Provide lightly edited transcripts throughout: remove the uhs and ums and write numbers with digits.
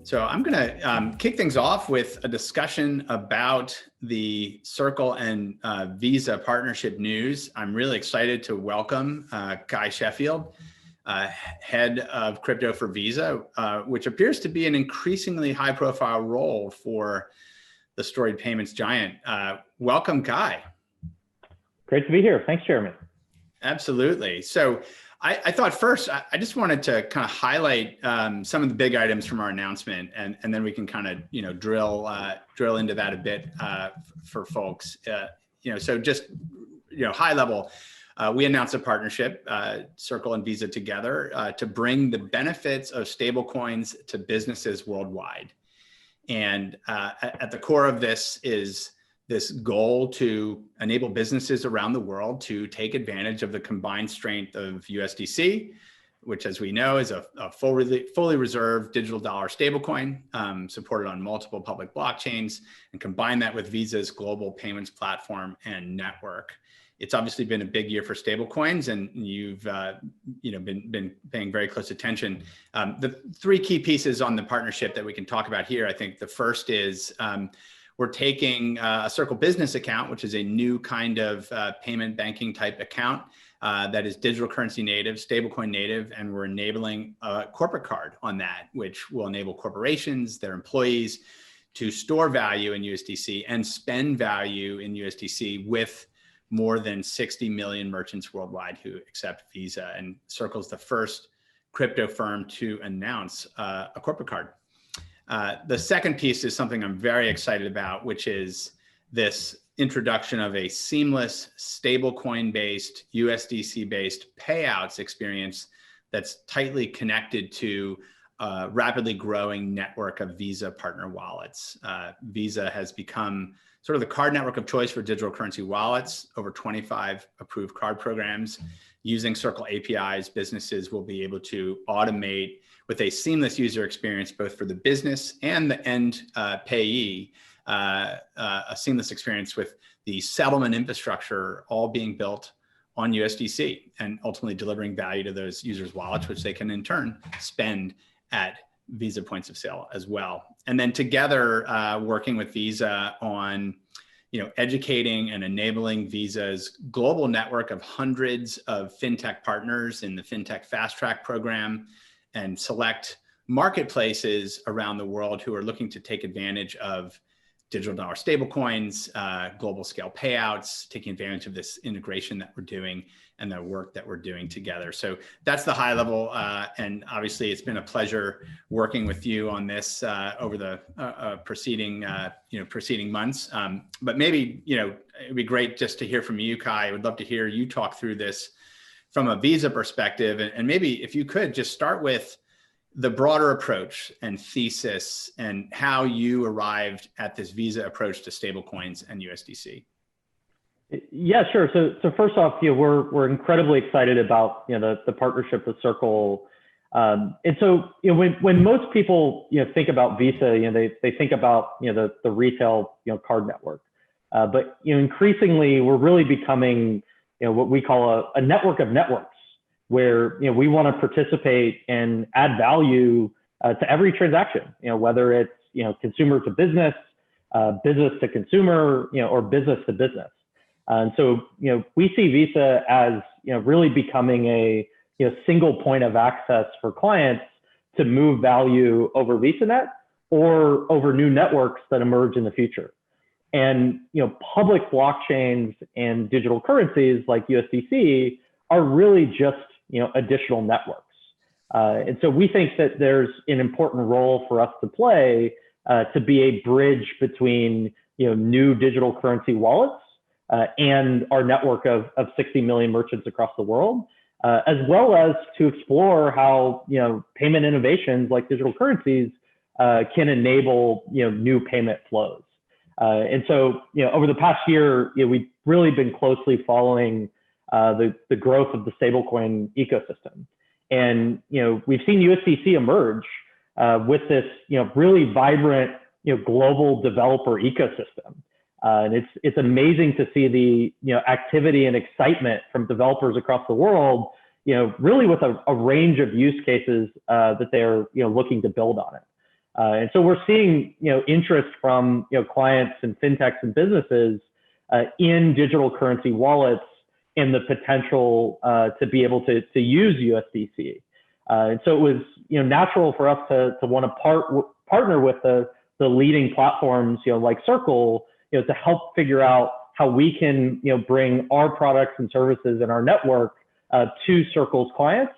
So I'm going to kick things off with a discussion about the Circle and Visa partnership news. I'm really excited to welcome Cuy Sheffield, head of crypto for Visa, which appears to be an increasingly high-profile role for the storied payments giant. Welcome, Cuy. Great to be here. Thanks, Jeremy. Absolutely. So I thought first, I just wanted to kind of highlight some of the big items from our announcement, and then we can kind of drill into that a bit for folks. So just high level, we announced a partnership, Circle and Visa together, to bring the benefits of stablecoins to businesses worldwide. And at the core of this is this goal to enable businesses around the world to take advantage of the combined strength of USDC, which, as we know, is a fully reserved digital dollar stablecoin supported on multiple public blockchains, and combine that with Visa's global payments platform and network. It's obviously been a big year for stablecoins, and you've been paying very close attention. The three key pieces on the partnership that we can talk about here, I think the first is we're taking a Circle business account, which is a new kind of payment banking type account that is digital currency native, stablecoin native, and we're enabling a corporate card on that, which will enable corporations, their employees, to store value in USDC and spend value in USDC with more than 60 million merchants worldwide who accept Visa. And Circle's the first crypto firm to announce a corporate card. The second piece is something I'm very excited about, which is this introduction of a seamless stablecoin-based, USDC-based payouts experience that's tightly connected to a rapidly growing network of Visa partner wallets. Visa has become sort of the card network of choice for digital currency wallets. Over 25 approved card programs. Using Circle APIs, businesses will be able to automate with a seamless user experience, both for the business and the end payee, a seamless experience with the settlement infrastructure all being built on USDC and ultimately delivering value to those users' wallets, which they can in turn spend at Visa points of sale as well. And then together, working with Visa on educating and enabling Visa's global network of hundreds of fintech partners in the Fintech Fast Track program, and select marketplaces around the world who are looking to take advantage of digital dollar stablecoins, global scale payouts, taking advantage of this integration that we're doing and the work that we're doing together. So that's the high level. And obviously it's been a pleasure working with you on this over the preceding months. But maybe, it'd be great just to hear from you, Cuy. I would love to hear you talk through this from a Visa perspective. And maybe if you could just start with the broader approach and thesis and how you arrived at this Visa approach to stablecoins and USDC. Yeah, sure. So first off, we're incredibly excited about the partnership with Circle, and so when most people think about Visa, they think about the retail card network, but increasingly we're really becoming what we call a network of networks, where we want to participate and add value to every transaction, whether it's consumer to business, business to consumer, or business to business. And so we see Visa as really becoming a single point of access for clients to move value over VisaNet or over new networks that emerge in the future. And public blockchains and digital currencies like USDC are really just additional networks. And so we think that there's an important role for us to play to be a bridge between new digital currency wallets and our network of 60 million merchants across the world, as well as to explore how payment innovations like digital currencies can enable new payment flows. And so over the past year, we've really been closely following the growth of the stablecoin ecosystem. And we've seen USDC emerge with this really vibrant global developer ecosystem. And it's amazing to see the activity and excitement from developers across the world really with a range of use cases that they're looking to build on it. And so we're seeing interest from clients and fintechs and businesses in digital currency wallets and the potential to be able to use USDC. And so it was natural for us to want to partner with the leading platforms like Circle to help figure out how we can bring our products and services and our network to Circle's clients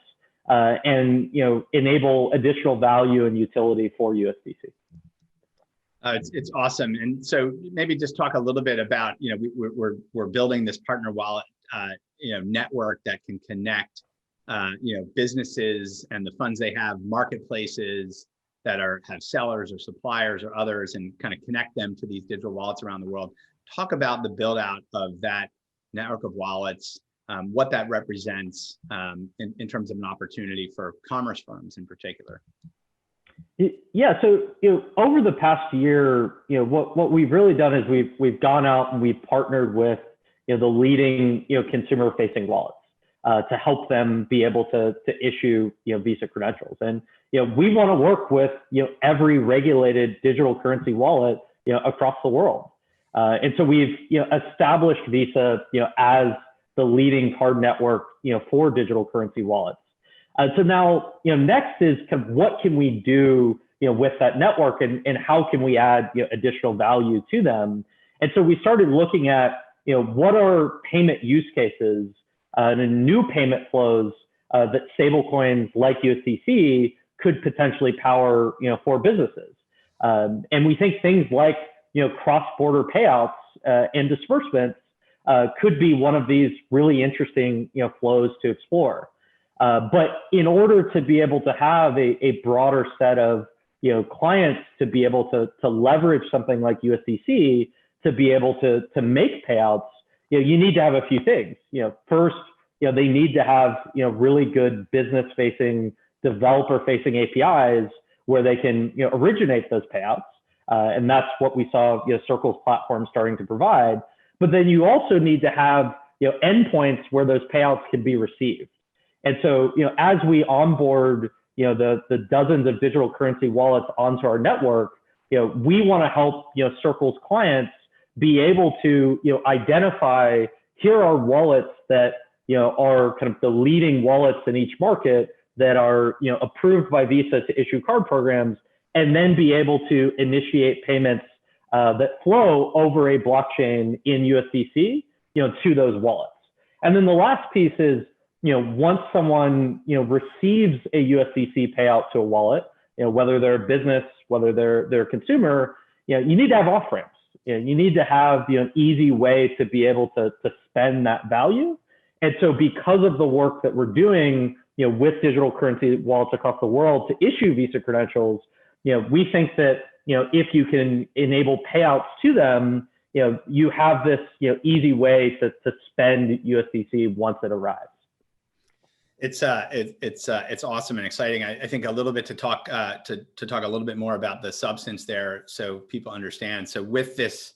and enable additional value and utility for USDC. It's awesome. And so maybe just talk a little bit about, we're building this partner wallet, network that can connect, businesses and the funds they have, marketplaces that have sellers or suppliers or others, and kind of connect them to these digital wallets around the world. Talk about the build out of that network of wallets, what that represents in terms of an opportunity for commerce firms in particular. Yeah, so over the past year, what we've really done is we've gone out and we've partnered with the leading consumer-facing wallets to help them be able to issue Visa credentials. And we want to work with every regulated digital currency wallet across the world. And so we've established Visa as the leading card network for digital currency wallets. So now next is kind of what can we do with that network, and how can we add additional value to them. And so we started looking at what are payment use cases and new payment flows that stablecoins like USDC could potentially power for businesses. And we think things like cross-border payouts and disbursements could be one of these really interesting flows to explore. But in order to be able to have a broader set of clients to be able to leverage something like USDC to be able to make payouts, you need to have a few things. First, they need to have really good business-facing, developer-facing APIs where they can originate those payouts, and that's what we saw Circle's platform starting to provide. But then you also need to have endpoints where those payouts can be received. And so as we onboard the dozens of digital currency wallets onto our network, we want to help Circle's clients be able to identify, here are wallets that are kind of the leading wallets in each market that are approved by Visa to issue card programs, and then be able to initiate payments that flow over a blockchain in USDC to those wallets. And then the last piece is once someone receives a USDC payout to a wallet, whether they're a business, whether they're a consumer, you need to have off ramps. You need to have an easy way to be able to spend that value. And so because of the work that we're doing with digital currency wallets across the world to issue Visa credentials, we think that if you can enable payouts to them, you have this easy way to spend USDC once it arrives. It's awesome and exciting. I think a little bit to talk a little bit more about the substance there, so people understand. So with this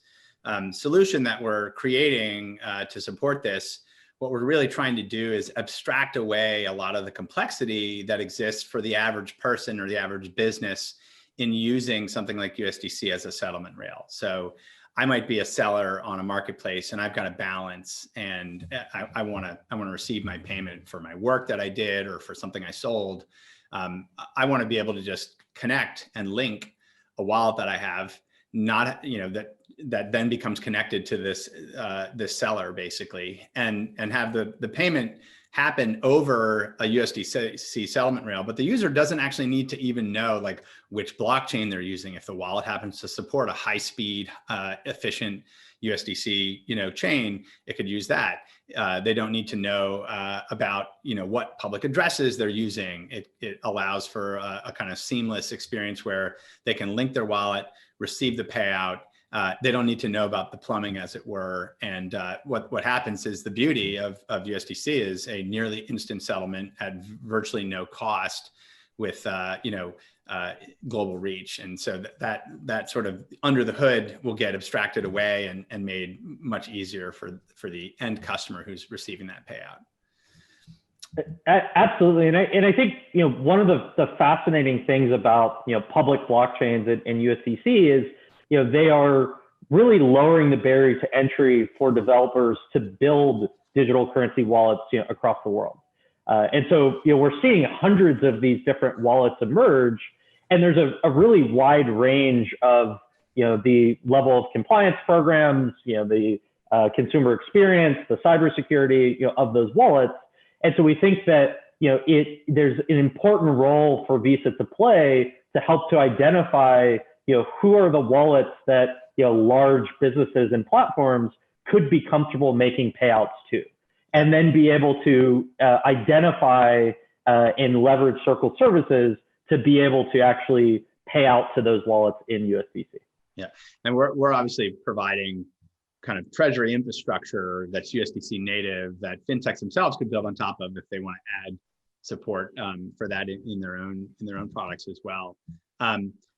solution that we're creating to support this, what we're really trying to do is abstract away a lot of the complexity that exists for the average person or the average business in using something like USDC as a settlement rail. So I might be a seller on a marketplace and I've got a balance, and I want to receive my payment for my work that I did or for something I sold. I want to be able to just connect and link a wallet that I have, not that then becomes connected to this seller basically, and have the payment happen over a USDC settlement rail, but the user doesn't actually need to even know like which blockchain they're using. If the wallet happens to support a high-speed, efficient USDC chain, it could use that. They don't need to know about what public addresses they're using. It allows for a kind of seamless experience where they can link their wallet, receive the payout. They don't need to know about the plumbing, as it were. And what happens is the beauty of USDC is a nearly instant settlement at virtually no cost with global reach. And so that sort of under the hood will get abstracted away and made much easier for the end customer who's receiving that payout. Absolutely, and I think one of the fascinating things about public blockchains and USDC is they are really lowering the barrier to entry for developers to build digital currency wallets across the world. And so we're seeing hundreds of these different wallets emerge, and there's a really wide range of the level of compliance programs, the consumer experience, the cybersecurity of those wallets. And so we think that there's an important role for Visa to play to help to identify who are the wallets that large businesses and platforms could be comfortable making payouts to, and then be able to identify and leverage Circle services to be able to actually pay out to those wallets in USDC. Yeah, and we're obviously providing kind of treasury infrastructure that's USDC native that fintechs themselves could build on top of if they want to add support for that in their own products as well.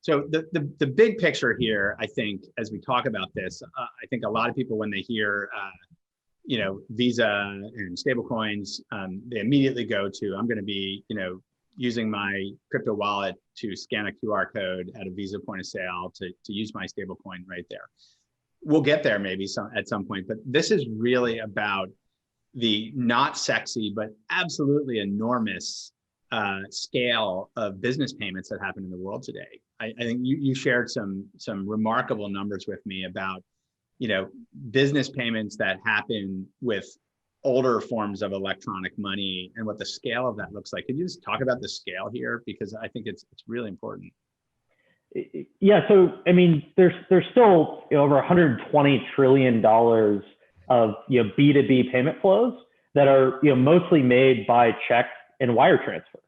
So the big picture here, I think, as we talk about this, I think a lot of people when they hear Visa and stablecoins, they immediately go to, I'm going to be using my crypto wallet to scan a QR code at a Visa point of sale to use my stablecoin right there. We'll get there maybe at some point, but this is really about the not sexy, but absolutely enormous scale of business payments that happen in the world today. I think you shared some remarkable numbers with me about, business payments that happen with older forms of electronic money and what the scale of that looks like. Could you just talk about the scale here? Because I think it's really important. Yeah, so I mean, there's still over $120 trillion of B2B payment flows that are mostly made by check and wire transfer.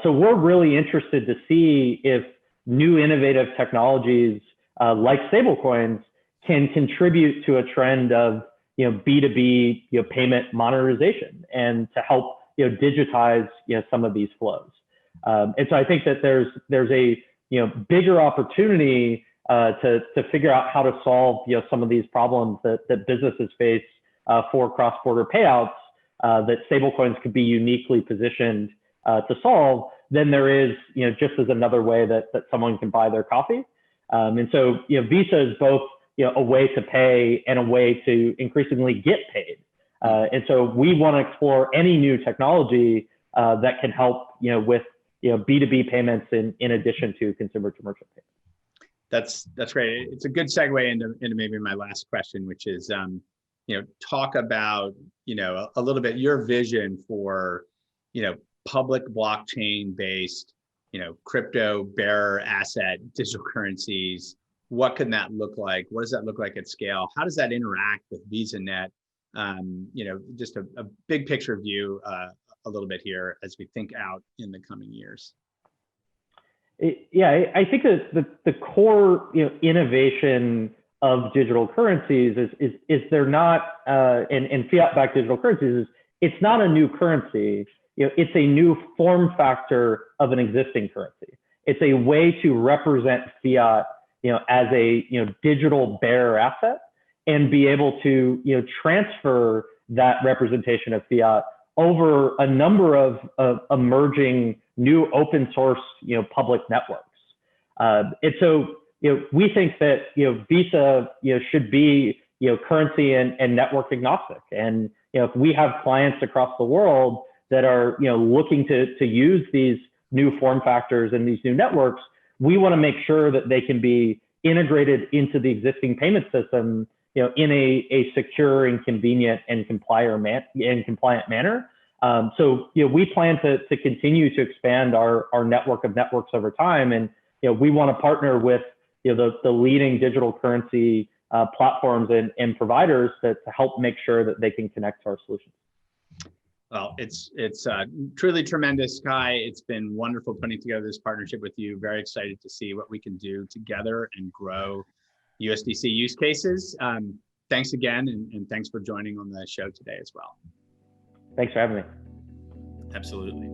So we're really interested to see if new innovative technologies like stablecoins can contribute to a trend of B2B payment monetization and to help digitize some of these flows. And so I think that there's a bigger opportunity to figure out how to solve some of these problems that businesses face for cross-border payouts that stablecoins could be uniquely positioned to solve than there is just as another way that someone can buy their coffee. And so Visa is both a way to pay and a way to increasingly get paid. And so we want to explore any new technology that can help with B2B payments in addition to consumer to merchant payments. That's great. It's a good segue into maybe my last question, which is talk about a little bit your vision for public blockchain based crypto bearer asset digital currencies. What can that look like? What does that look like at scale? How does that interact with VisaNet? Just a big picture view a little bit here as we think out in the coming years. Yeah, I think that the core innovation of digital currencies is they're not and fiat-backed digital currencies is it's not a new currency. It's a new form factor of an existing currency. It's a way to represent fiat as a digital bearer asset and be able to transfer that representation of fiat over a number of emerging new open source public networks. And so we think that Visa should be currency and network agnostic. And if we have clients across the world that are looking to use these new form factors and these new networks, we want to make sure that they can be integrated into the existing payment system in a secure and convenient and compliant manner. So we plan to continue to expand our network of networks over time, and we want to partner with the leading digital currency platforms and providers to help make sure that they can connect to our solutions. Well, it's truly tremendous, Cuy. It's been wonderful putting together this partnership with you. Very excited to see what we can do together and grow USDC use cases. Thanks again, and thanks for joining on the show today as well. Thanks for having me. Absolutely.